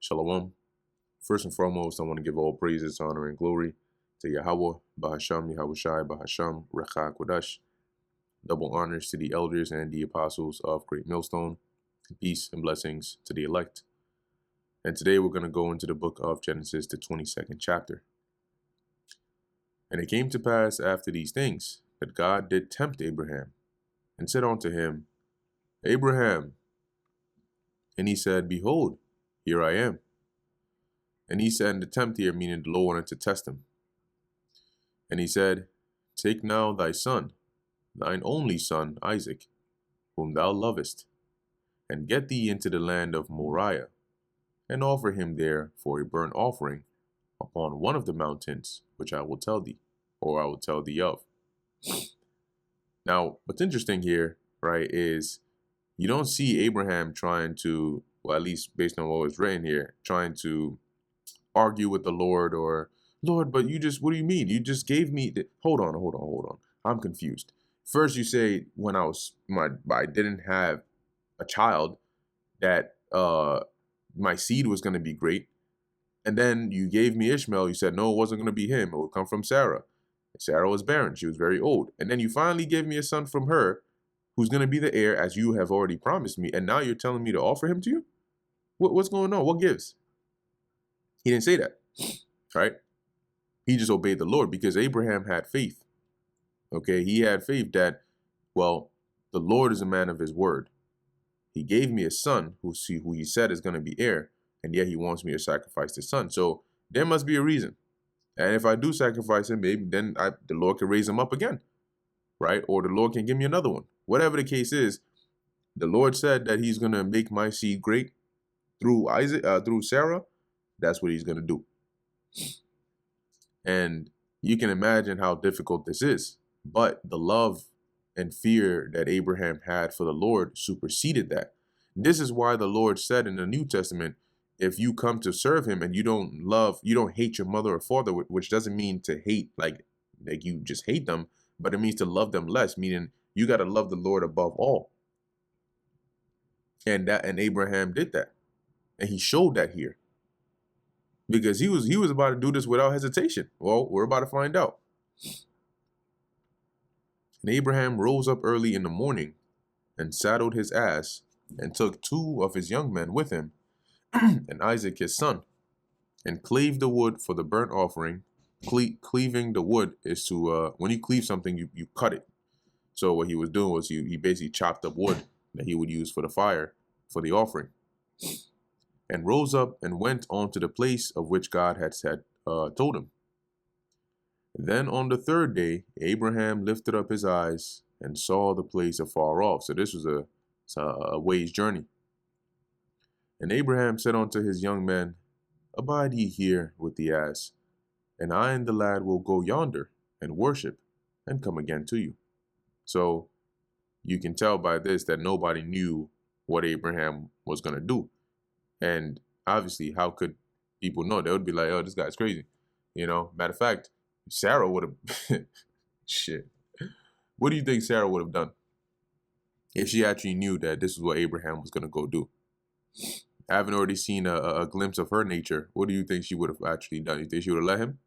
Shalom. First and foremost, I want to give all praises, honor, and glory to Yahweh, Bahasham, Yahushai, Bahasham, Recha Kodash. Double honors to the elders and the apostles of Great Millstone. Peace and blessings to the elect. And today we're going to go into the book of Genesis, the 22nd chapter. And it came to pass after these things that God did tempt Abraham and said unto him, Abraham. And he said, Behold, here I am. And he said, and the tempt here, meaning the Lord wanted to test him. And he said, Take now thy son, thine only son, Isaac, whom thou lovest, and get thee into the land of Moriah, and offer him there for a burnt offering upon one of the mountains, which I will tell thee, or I will tell thee of. Now, what's interesting here, right, is you don't see Abraham trying to, well, at least based on what was written here, trying to argue with the Lord or, Lord, but what do you mean? You just gave me, hold on. I'm confused. First you say when I didn't have a child that my seed was going to be great. And then you gave me Ishmael. You said, no, it wasn't going to be him. It would come from Sarah. Sarah was barren. She was very old. And then you finally gave me a son from her who's going to be the heir as you have already promised me. And now you're telling me to offer him to you? What's going on? What gives? He didn't say that, right? He just obeyed the Lord because Abraham had faith. Okay, he had faith that, well, the Lord is a man of his word. He gave me a son who he said is going to be heir, and yet he wants me to sacrifice the son. So there must be a reason. And if I do sacrifice him, maybe then the Lord can raise him up again, right? Or the Lord can give me another one. Whatever the case is, the Lord said that he's going to make my seed great through through Sarah. That's what he's going to do. And you can imagine how difficult this is. But the love and fear that Abraham had for the Lord superseded that. This is why the Lord said in the New Testament, if you come to serve him and you don't hate your mother or father, which doesn't mean to hate like you just hate them, but it means to love them less, meaning you got to love the Lord above all. And Abraham did that. And he showed that here. Because he was about to do this without hesitation. Well, we're about to find out. And Abraham rose up early in the morning and saddled his ass and took 2 of his young men with him and Isaac his son and clave the wood for the burnt offering. Cleaving the wood is to, when you cleave something, you cut it. So what he was doing was he basically chopped up wood that he would use for the fire, for the offering. And rose up and went on to the place of which God had told him. Then on the 3rd day, Abraham lifted up his eyes and saw the place afar off. So this was a ways journey. And Abraham said unto his young men, Abide ye here with the ass, and I and the lad will go yonder and worship and come again to you. So you can tell by this that nobody knew what Abraham was going to do. And obviously, how could people know? They would be like, oh, this guy's crazy. You know, matter of fact, Sarah would have, shit. What do you think Sarah would have done if she actually knew that this is what Abraham was going to go do? I haven't already seen a glimpse of her nature. What do you think she would have actually done? You think she would have let him?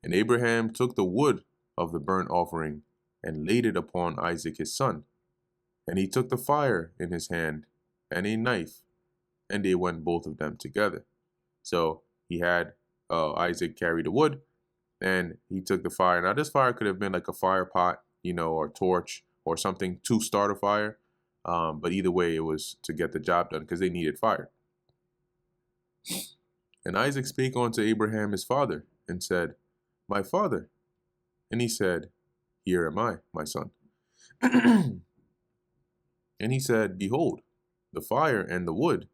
And Abraham took the wood of the burnt offering and laid it upon Isaac his son. And he took the fire in his hand and a knife, and they went both of them together. So he had Isaac carry the wood, and he took the fire. Now this fire could have been like a fire pot, or torch or something to start a fire. But either way, it was to get the job done because they needed fire. And Isaac spake unto Abraham his father and said, My father. And he said, Here am I, my son. And he said, Behold, the fire and the wood,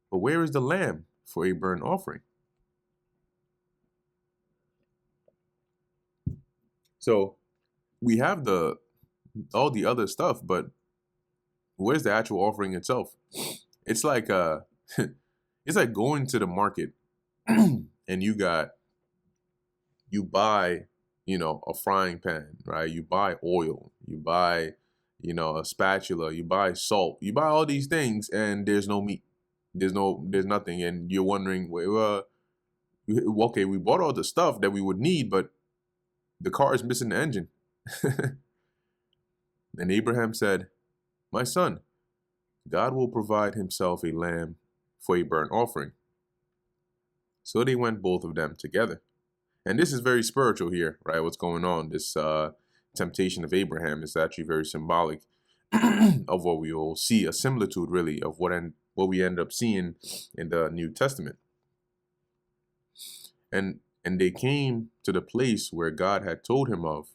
but where is the lamb for a burnt offering? So we have all the other stuff, but where's the actual offering itself? It's like it's like going to the market and you buy, a frying pan, right? You buy oil, you buy, a spatula, you buy salt, you buy all these things and there's no meat. there's nothing, and you're wondering, well, okay, we bought all the stuff that we would need, but the car is missing the engine. And Abraham said, my son, God will provide himself a lamb for a burnt offering. So they went, both of them together. And this is very spiritual here, right? What's going on? This temptation of Abraham is actually very symbolic of what we will see, a similitude really of what we end up seeing in the New Testament. And they came to the place where God had told him of,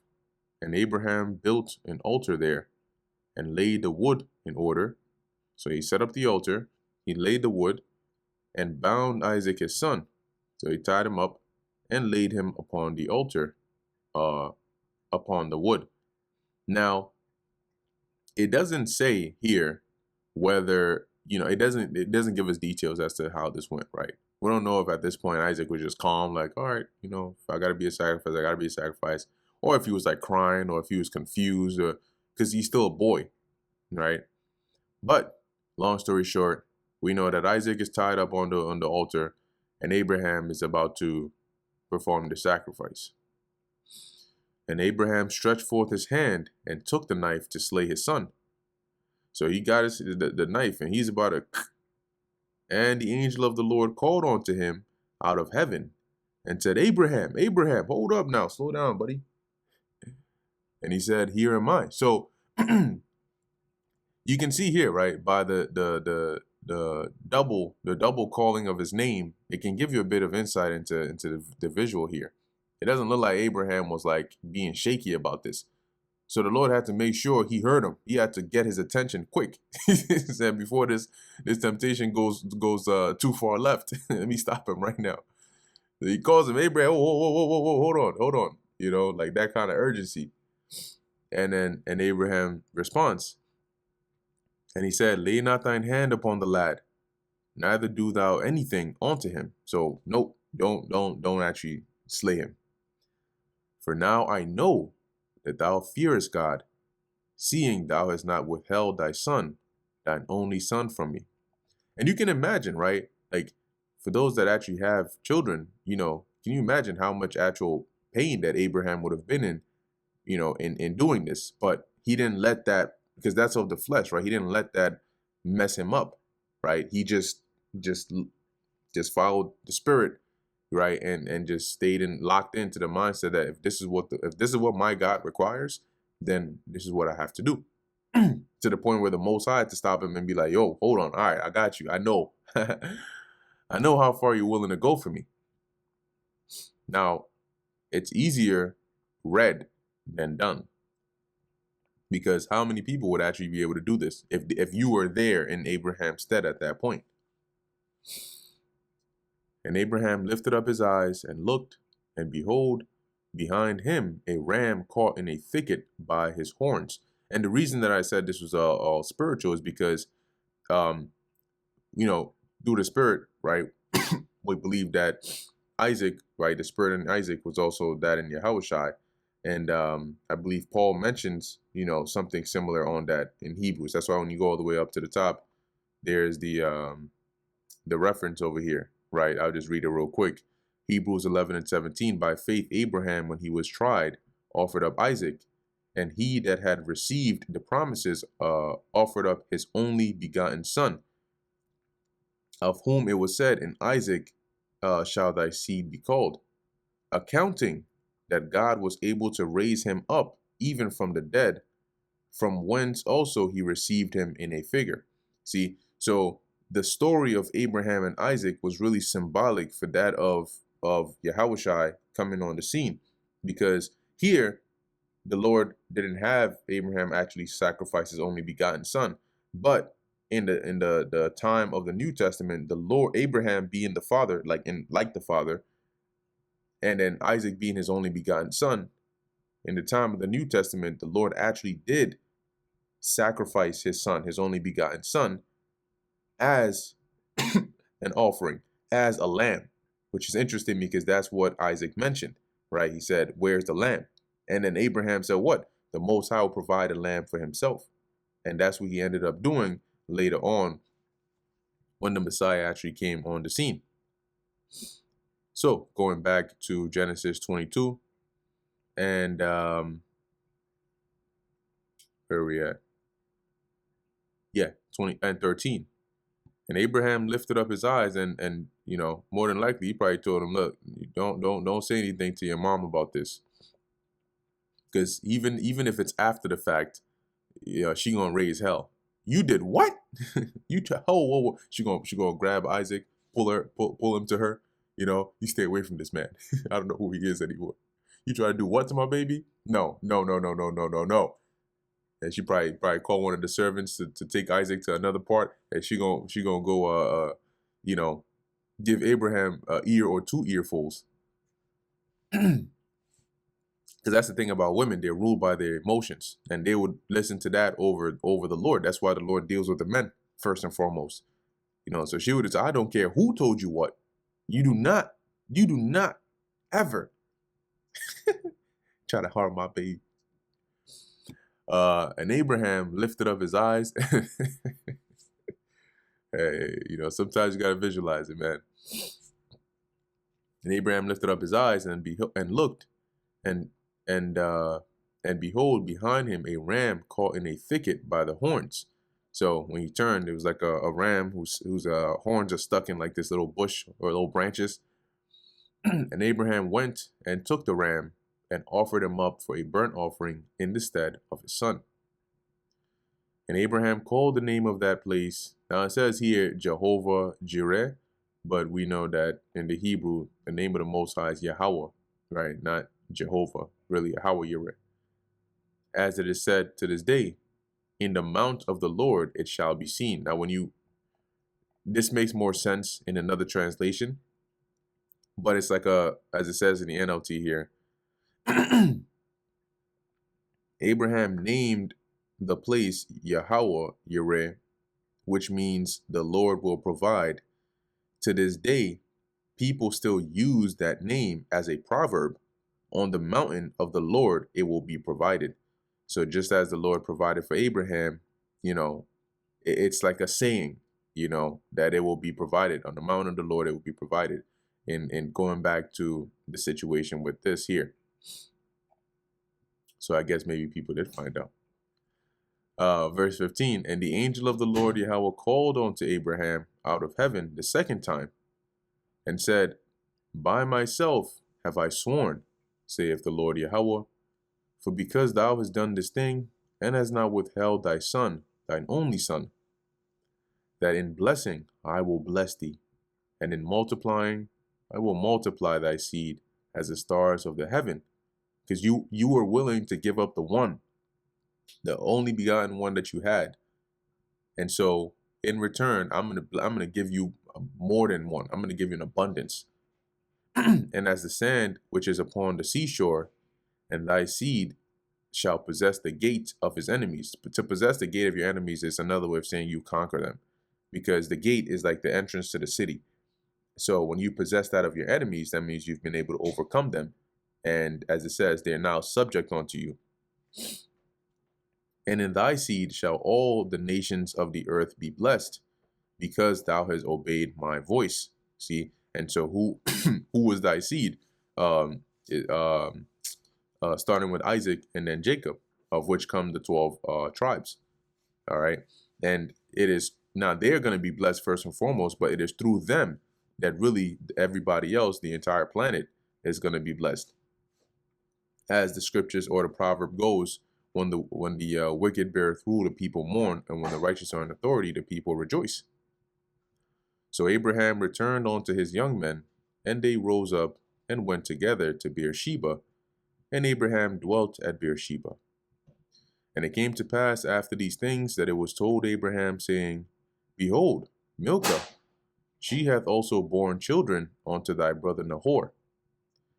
and Abraham built an altar there and laid the wood in order. So he set up the altar, he laid the wood, and bound Isaac his son. So he tied him up and laid him upon the altar, upon the wood. Now, it doesn't say here whether, it doesn't give us details as to how this went, right? We don't know if at this point Isaac was just calm, like, all right, if I gotta be a sacrifice, I gotta be a sacrifice. Or if he was like crying, or if he was confused, or because he's still a boy, right? But long story short, we know that Isaac is tied up on the altar, and Abraham is about to perform the sacrifice. And Abraham stretched forth his hand and took the knife to slay his son. So he got the knife, and he's about to. And the angel of the Lord called unto him out of heaven and said, Abraham, Abraham, hold up now, slow down, buddy. And he said, here am I. So you can see here, right, by the double calling of his name, it can give you a bit of insight into the visual here. It doesn't look like Abraham was like being shaky about this. So the Lord had to make sure he heard him. He had to get his attention quick. He said, before this temptation goes too far left, let me stop him right now. So he calls him, Abraham, whoa, hold on. Like that kind of urgency. And Abraham responds, and he said, lay not thine hand upon the lad, neither do thou anything unto him. So nope, don't actually slay him. For now I know that thou fearest God, seeing thou hast not withheld thy son, thine only son, from me. And you can imagine, right? Like, for those that actually have children, can you imagine how much actual pain that Abraham would have been in, in doing this? But he didn't let that, because that's of the flesh, right? He didn't let that mess him up, right? He just followed the spirit, right? And just stayed locked into the mindset that if this is what my God requires, then this is what I have to do. To the point where the Most High had to stop him and be like, yo, hold on. All right, I got you. I know. I know how far you're willing to go for me. Now, it's easier read than done. Because how many people would actually be able to do this if you were there in Abraham's stead at that point? And Abraham lifted up his eyes and looked, and behold, behind him a ram caught in a thicket by his horns. And the reason that I said this was all spiritual is because, through the spirit, right, we believe that Isaac, right, the spirit in Isaac was also that in Yahushua. And I believe Paul mentions, something similar on that in Hebrews. That's why when you go all the way up to the top, there's the reference over here, right? I'll just read it real quick. Hebrews 11:17, by faith Abraham, when he was tried, offered up Isaac, and he that had received the promises offered up his only begotten son, of whom it was said, in Isaac shall thy seed be called, accounting that God was able to raise him up even from the dead, from whence also he received him in a figure. See, so the story of Abraham and Isaac was really symbolic for that of Yahushua coming on the scene, because here the Lord didn't have Abraham actually sacrifice his only begotten son, but in the time of the New Testament, the Lord, Abraham being the father, like the father, and then Isaac being his only begotten son, in the time of the New Testament, the Lord actually did sacrifice his son, his only begotten son, as an offering, as a lamb, which is interesting because that's what Isaac mentioned, right? He said, where's the lamb? And then Abraham said, what? The Most High will provide a lamb for himself. And that's what he ended up doing later on when the Messiah actually came on the scene. So going back to Genesis 22 and where are we at? Yeah, 20 and 13. And Abraham lifted up his eyes and more than likely he probably told him, look, don't say anything to your mom about this. Because even if it's after the fact, she gonna raise hell. You did what? Whoa. She gonna grab Isaac, pull him to her. You stay away from this man. I don't know who he is anymore. You try to do what to my baby? No. And she probably call one of the servants to take Isaac to another part, and she gonna go give Abraham a ear or two earfuls. Because that's the thing about women, they're ruled by their emotions, and they would listen to that over the Lord. That's why the Lord deals with the men first and foremost. So she would say, I don't care who told you what. You do not ever try to harm my baby. And Abraham lifted up his eyes. Hey, sometimes you gotta visualize it, man. And Abraham lifted up his eyes and looked, and behold, behind him a ram caught in a thicket by the horns. So when he turned, it was like a ram whose horns are stuck in like this little bush or little branches. And Abraham went and took the ram and offered him up for a burnt offering in the stead of his son. And Abraham called the name of that place. Now it says here Jehovah Jireh, but we know that in the Hebrew, the name of the Most High is Yahweh, right? Not Jehovah, really Yahweh Jireh. As it is said to this day, in the mount of the Lord it shall be seen. Now this makes more sense in another translation, but it's like as it says in the NLT here, Abraham named the place Yahweh Yireh, which means the Lord will provide. To this day, people still use that name as a proverb. On the mountain of the Lord, it will be provided. So just as the Lord provided for Abraham, it's like a saying, that it will be provided. On the mountain of the Lord, it will be provided. And going back to the situation with this here. So I guess maybe people did find out. Verse 15, and the angel of the Lord Yahweh called unto Abraham out of heaven the second time, and said, by myself have I sworn, saith the Lord Yahweh, for because thou hast done this thing, and hast not withheld thy son, thine only son, that in blessing I will bless thee, and in multiplying I will multiply thy seed as the stars of the heaven. Because you were willing to give up the only begotten one that you had. And so in return, I'm gonna give you more than one. I'm gonna give you an abundance. And as the sand which is upon the seashore, and thy seed shall possess the gate of his enemies. But to possess the gate of your enemies is another way of saying you conquer them, because the gate is like the entrance to the city. So when you possess that of your enemies, that means you've been able to overcome them. And as it says, they are now subject unto you. And in thy seed shall all the nations of the earth be blessed, because thou hast obeyed my voice. See, and so who was thy seed? Starting with Isaac and then Jacob, of which come the 12 tribes. All right, and it is now they're going to be blessed first and foremost, but it is through them that really everybody else, the entire planet, is going to be blessed. As the scriptures or the proverb goes, when the wicked beareth rule, the people mourn, and when the righteous are in authority, the people rejoice. So Abraham returned unto his young men, and they rose up and went together to Beersheba, and Abraham dwelt at Beersheba. And it came to pass after these things that it was told Abraham, saying, behold, Milcah, she hath also borne children unto thy brother Nahor.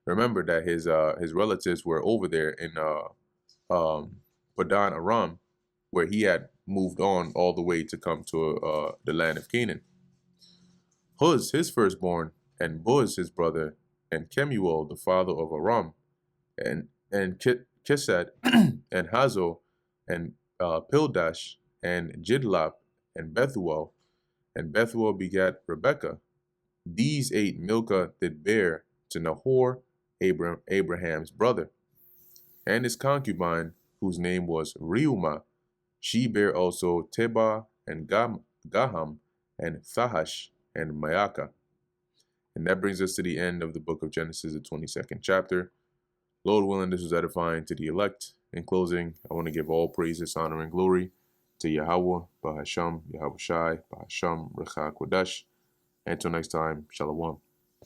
Remember that his relatives were over there in Padan Aram, where he had moved on all the way to come to the land of Canaan. Huz, his firstborn, and Buz, his brother, and Kemuel, the father of Aram, and Kesed, and Hazo, and Pildash, and Jidlap, and Bethuel, And Bethuel begat Rebekah. These 8 Milcah did bear to Nahor, Abraham's brother. And his concubine, whose name was Reumah, she bare also Tebah and Gaham and Thahash and Maacah. And that brings us to the end of the book of Genesis, the 22nd chapter. Lord willing, this was edifying to the elect. In closing, I want to give all praises, honor, and glory to Yahweh, Bahasham, Yahweh Shai, Bahasham, Recha Kodesh. Until next time, Shalom.